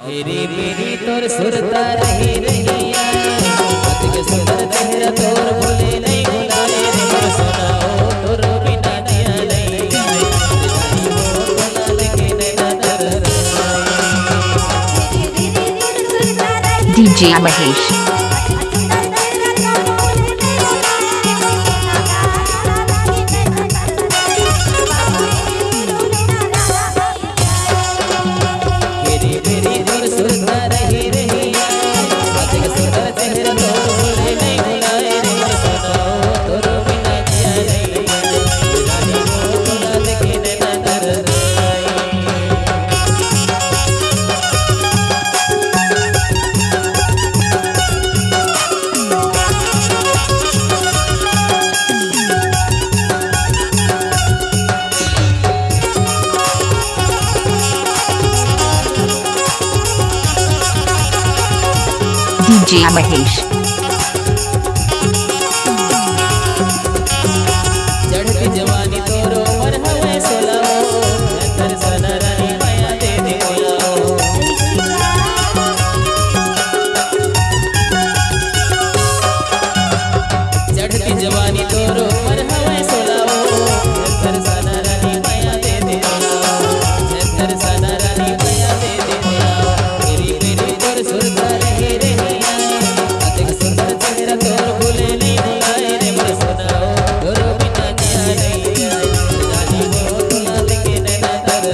मेरी मेरी तोर सुरता रही रहिया बात के सुंदर चेहरा तोर भूले नहीं भुलाए रे मोर सुनाओ तोर बिना जिया नहीं जाए जाई हो तोला लेके नैना दर DJ Mahesh DJ Mahesh चढ़ती जवानी तोरो पर हमें सोलाओ अंतर सना रानी माया दे दे बोलाओ चढ़ती जवानी तोरो पर हमें सोलाओ अंतर सना रानी माया दे दे बोलाओ अंतर सना रानी माया दे दे बोलाओ मेरी मेरी तोर सुरता रही रहिया बात के सुंदर चेहरा तोर भूले नहीं भुलाए रे मोर सुनाओ तोर बिना जिया नहीं जाए जानी हो तोला लेके नैना दर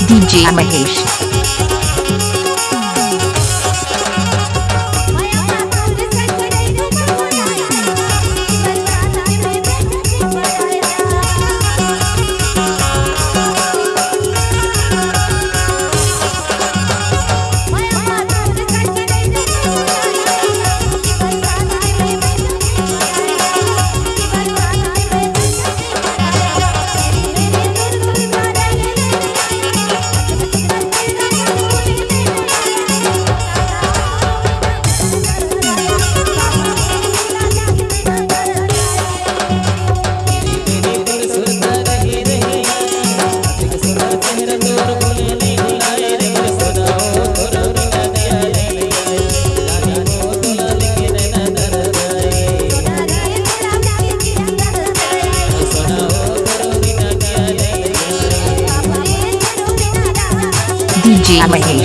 DJ Mahesh DJ Mahesh